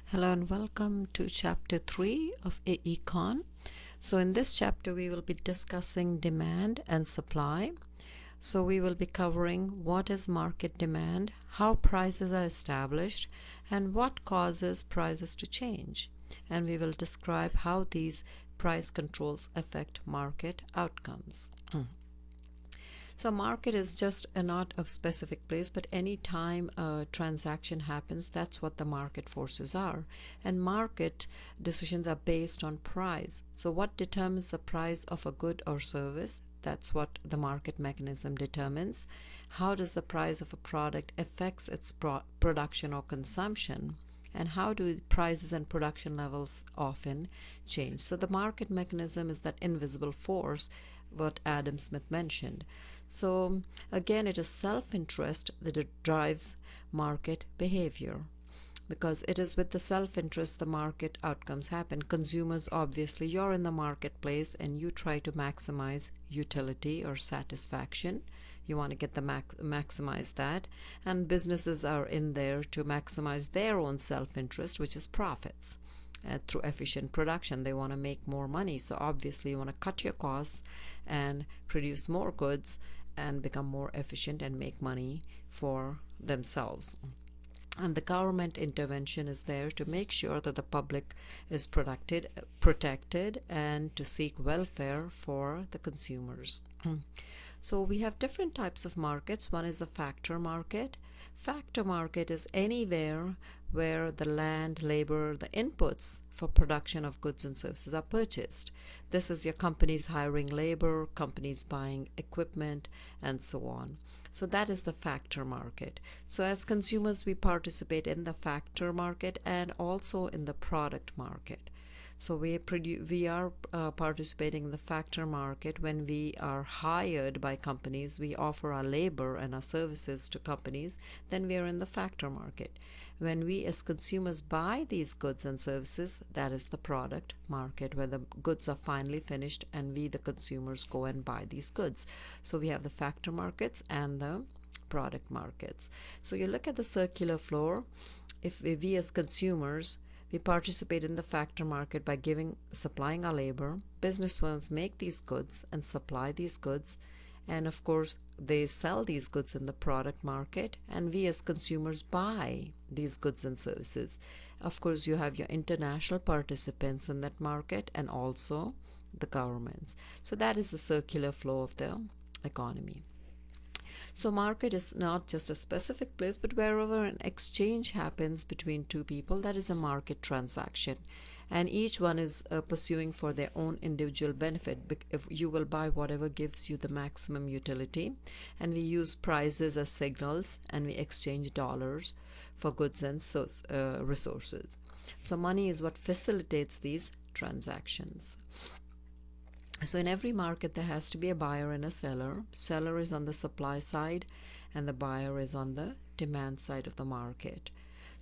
Hello and welcome to chapter 3 of Econ. So in this chapter we will be discussing demand and supply. So we will be covering what is market demand, how prices are established, and what causes prices to change. And we will describe how these price controls affect market outcomes. So market is just not a specific place, but any time a transaction happens, that's what the market forces are. And market decisions are based on price. So what determines the price of a good or service? That's what the market mechanism determines. How does the price of a product affects its production or consumption? And how do prices and production levels often change? So the market mechanism is that invisible force what Adam Smith mentioned. So again, it is self-interest that drives market behavior, because it is with the self-interest the market outcomes happen. Consumers, obviously, you're in the marketplace and you try to maximize utility or satisfaction. You want to get the maximize that, and businesses are in there to maximize their own self-interest, which is profits. Through efficient production, they want to make more money. So obviously you want to cut your costs and produce more goods and become more efficient and make money for themselves. And the government intervention is there to make sure that the public is protected and to seek welfare for the consumers. So we have different types of markets. One is a factor market. Factor market is anywhere where the land, labor, the inputs for production of goods and services are purchased. This is your companies hiring labor, companies buying equipment, and so on. So that is the factor market. So as consumers, we participate in the factor market and also in the product market. So we are participating in the factor market when we are hired by companies. We offer our labor and our services to companies. Then we are in the factor market. When we as consumers buy these goods and services, that is the product market, where the goods are finally finished and we the consumers go and buy these goods. So we have the factor markets and the product markets. So you look at the circular floor. If we as consumers, we participate in the factor market by supplying our labor. Business firms make these goods and supply these goods, and of course they sell these goods in the product market, and we as consumers buy these goods and services. Of course you have your international participants in that market and also the governments. So that is the circular flow of the economy. So market is not just a specific place, but wherever an exchange happens between two people, that is a market transaction. And each one is pursuing for their own individual benefit. If you will buy whatever gives you the maximum utility, and we use prices as signals, and we exchange dollars for goods and resources. So money is what facilitates these transactions. So in every market there has to be a buyer and a seller. Seller is on the supply side and the buyer is on the demand side of the market.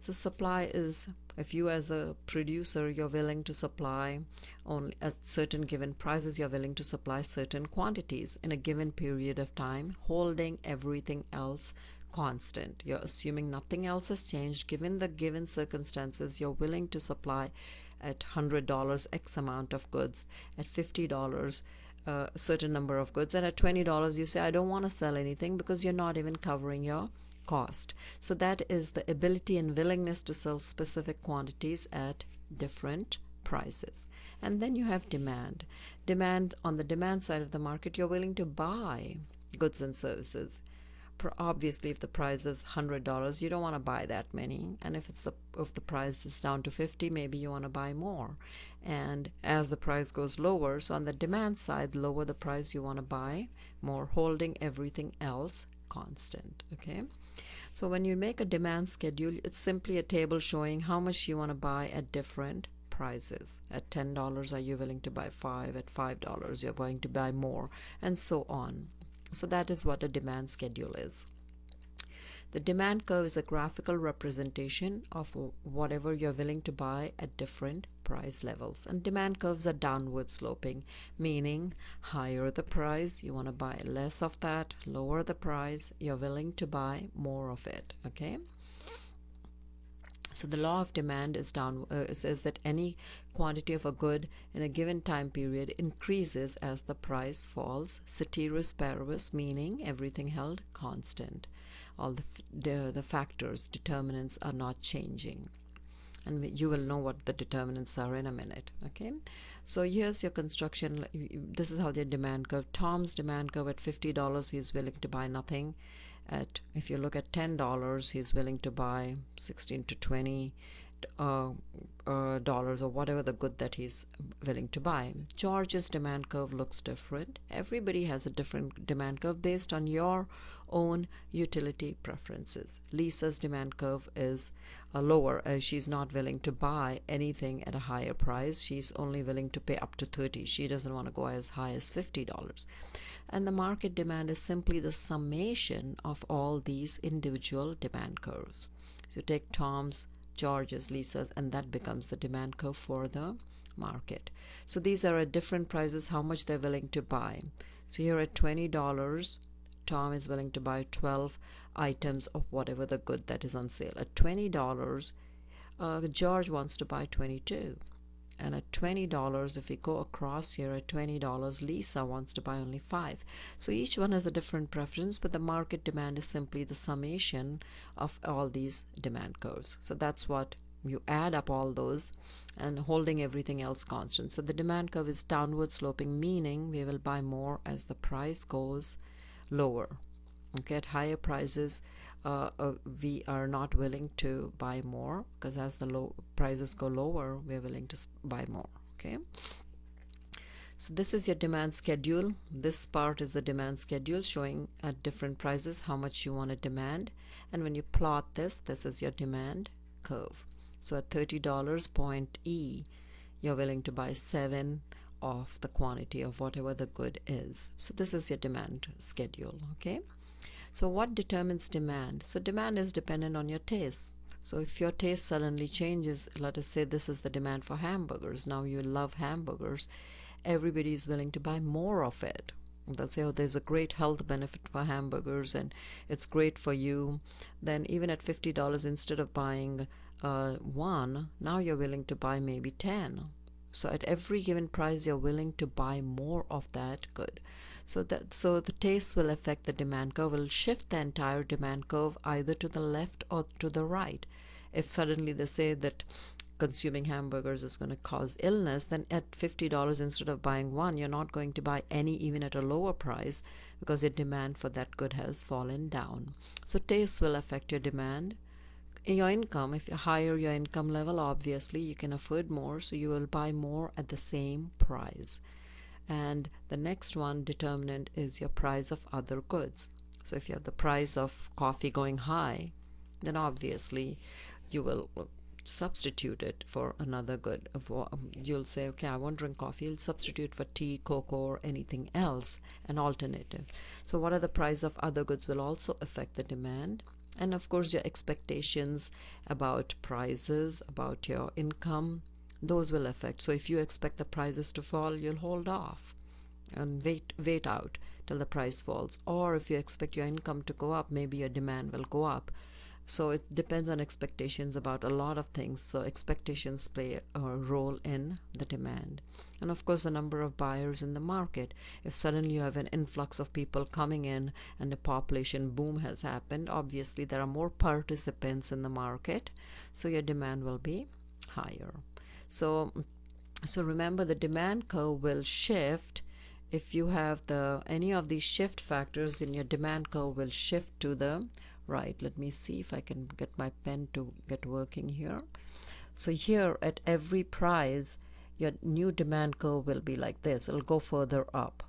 So supply is, if you as a producer, you're willing to supply only at certain given prices, you're willing to supply certain quantities in a given period of time, holding everything else constant. You're assuming nothing else has changed. Given the given circumstances, you're willing to supply at $100 X amount of goods, at $50 a certain number of goods, and at $20 you say I don't want to sell anything, because you're not even covering your cost. So that is the ability and willingness to sell specific quantities at different prices. And then you have demand. Demand, on the demand side of the market, you're willing to buy goods and services. Obviously if the price is $100, you don't want to buy that many, and if the price is down to 50, maybe you want to buy more. And as the price goes lower, so on the demand side, lower the price, you want to buy more, holding everything else constant. Okay, so when you make a demand schedule, it's simply a table showing how much you want to buy at different prices. At $10, are you willing to buy 5? At $5, you're going to buy more, and so on. So that is what a demand schedule is. The demand curve is a graphical representation of whatever you're willing to buy at different price levels. And demand curves are downward sloping, meaning higher the price, you want to buy less of that. Lower the price, you're willing to buy more of it. Okay. So the law of demand is says that any quantity of a good in a given time period increases as the price falls, ceteris paribus, meaning everything held constant. All the factors, determinants are not changing. And you will know what the determinants are in a minute. Okay, so here's your construction. This is how their demand curve. Tom's demand curve at $50, he's willing to buy nothing. At, if you look at $10, he's willing to buy 16 to 20 dollars, or whatever the good that he's willing to buy. George's demand curve looks different. Everybody has a different demand curve based on your own utility preferences. Lisa's demand curve is lower, as she's not willing to buy anything at a higher price. She's only willing to pay up to 30. She doesn't want to go as high as $50. And the market demand is simply the summation of all these individual demand curves. So you take Tom's, George's, Lisa's, and that becomes the demand curve for the market. So these are at different prices, how much they're willing to buy. So here at $20, Tom is willing to buy 12 items of whatever the good that is on sale. At $20, George wants to buy 22. And at $20, if we go across here at $20, Lisa wants to buy only 5. So each one has a different preference, but the market demand is simply the summation of all these demand curves. So that's what you add up all those and holding everything else constant. So the demand curve is downward sloping, meaning we will buy more as the price goes lower. Okay, at higher prices, we are not willing to buy more, because as the low prices go lower, we're willing to buy more. Okay, so this is your demand schedule. This part is the demand schedule showing at different prices how much you want to demand, and when you plot this, this is your demand curve. So at $30 point E, you're willing to buy 7 of the quantity of whatever the good is. So this is your demand schedule. Okay, so what determines demand? So demand is dependent on your taste. So if your taste suddenly changes, let us say this is the demand for hamburgers. Now you love hamburgers. Everybody is willing to buy more of it. They'll say, oh, there's a great health benefit for hamburgers and it's great for you. Then even at $50, instead of buying one, now you're willing to buy maybe 10. So at every given price, you're willing to buy more of that good. So the taste will affect the demand curve, will shift the entire demand curve either to the left or to the right. If suddenly they say that consuming hamburgers is going to cause illness, then at $50, instead of buying one, you're not going to buy any even at a lower price, because your demand for that good has fallen down. So taste will affect your demand. Your income, if you higher your income level, obviously you can afford more, so you will buy more at the same price. And the next one determinant is your price of other goods. So if you have the price of coffee going high, then obviously you will substitute it for another good. You'll say, okay, I won't drink coffee, you'll substitute for tea, cocoa, or anything else, an alternative. So what are the price of other goods will also affect the demand. And of course your expectations about prices, about your income, those will affect. So if you expect the prices to fall, you'll hold off and wait out till the price falls. Or if you expect your income to go up, maybe your demand will go up. So it depends on expectations about a lot of things. So expectations play a role in the demand. And of course the number of buyers in the market. If suddenly you have an influx of people coming in and a population boom has happened, obviously there are more participants in the market, so your demand will be higher. So remember, the demand curve will shift. If you have any of these shift factors in your demand curve, will shift to the right. Let me see if I can get my pen to get working here. So here at every price, your new demand curve will be like this. It'll go further up.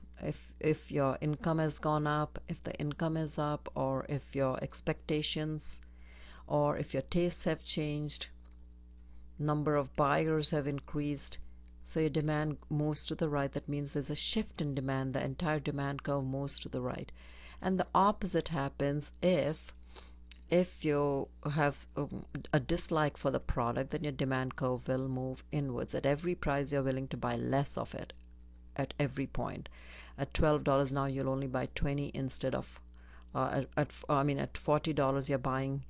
If your income has gone up, if the income is up, or if your expectations or if your tastes have changed, number of buyers have increased, so your demand moves to the right. That means there's a shift in demand. The entire demand curve moves to the right. And the opposite happens if you have a dislike for the product, then your demand curve will move inwards. At every price, you're willing to buy less of it at every point. At $12 now, you'll only buy 20 instead of at $40 you're buying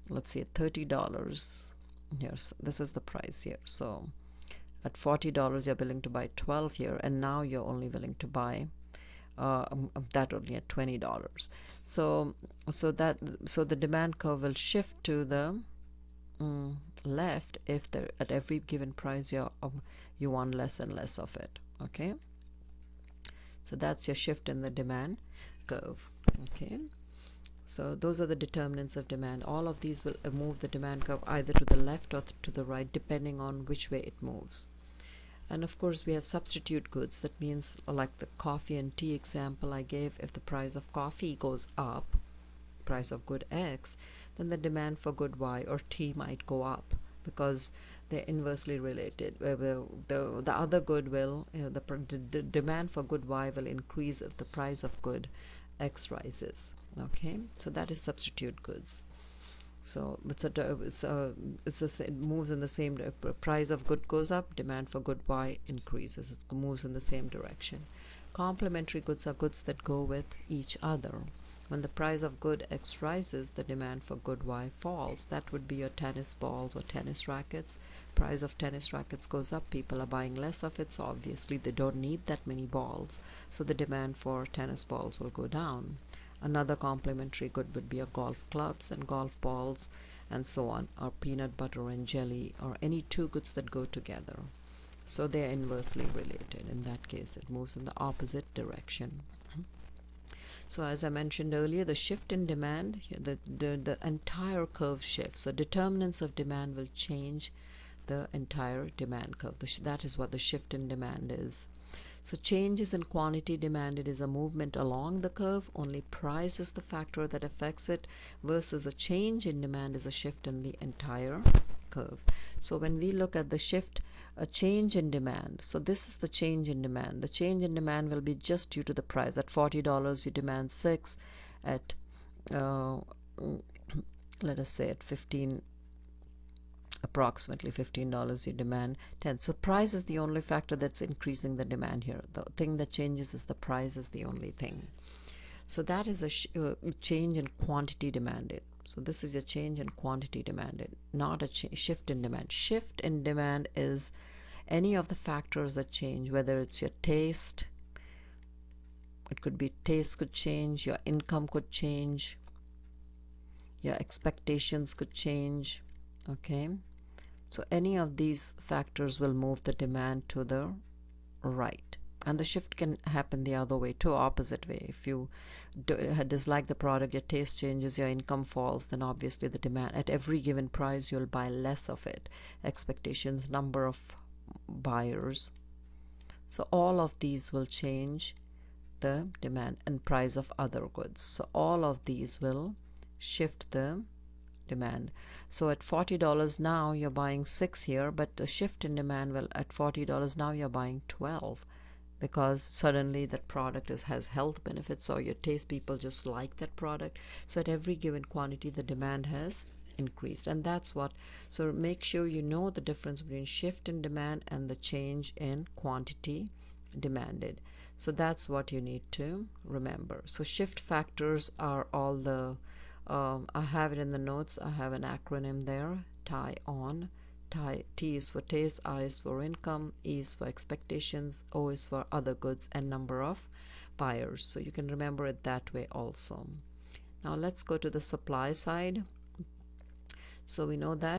let's say $30 here. So this is the price here. So at $40 you're willing to buy 12 here, and now you're only willing to buy that only at $20. So so the demand curve will shift to the left if at every given price you want less and less of it. Okay, so that's your shift in the demand curve. Okay, so those are the determinants of demand. All of these will move the demand curve either to the left or to the right, depending on which way it moves. And of course we have substitute goods. That means, like the coffee and tea example I gave, if the price of coffee goes up, price of good X, then the demand for good Y or tea might go up, because they're inversely related. The other good will, the demand for good Y will increase if the price of good X rises. Okay, so that is substitute goods. So it moves in the same, price of good goes up, demand for good Y increases. It moves in the same direction. Complementary goods are goods that go with each other. When the price of good X rises, the demand for good Y falls. That would be your tennis balls or tennis rackets. Price of tennis rackets goes up, people are buying less of it, so obviously they don't need that many balls, so the demand for tennis balls will go down. Another complementary good would be a golf clubs and golf balls and so on, or peanut butter and jelly, or any two goods that go together. So they are inversely related. In that case, it moves in the opposite direction. So as I mentioned earlier, the shift in demand, the entire curve shifts. So determinants of demand will change the entire demand curve. That is what the shift in demand is. So changes in quantity demanded is a movement along the curve. Only price is the factor that affects it, versus a change in demand is a shift in the entire curve. So when we look at the shift, a change in demand, so this is the change in demand. The change in demand will be just due to the price. At $40 you demand 6, at let us say at approximately $15 you demand 10. So price is the only factor that's increasing the demand here. The thing that changes is the price is the only thing. So that is a change in quantity demanded. So this is a change in quantity demanded, not a shift in demand. Shift in demand is any of the factors that change, whether it's your taste, it could be taste could change, your income could change, your expectations could change. Okay, so any of these factors will move the demand to the right, and the shift can happen the other way too, opposite way. If you dislike the product, your taste changes, your income falls, then obviously the demand at every given price you'll buy less of it. Expectations, number of buyers, so all of these will change the demand, and price of other goods. So all of these will shift the demand. So at $40 now you're buying 6 here, but the shift in demand will, at $40 now you're buying 12, because suddenly that product has health benefits, or your taste, people just like that product. So at every given quantity the demand has increased, and that's what, so make sure you know the difference between shift in demand and the change in quantity demanded. So that's what you need to remember. So shift factors are all the I have it in the notes. I have an acronym there. TION. T is for taste, I is for income, E is for expectations, O is for other goods, and number of buyers. So you can remember it that way also. Now let's go to the supply side. So we know that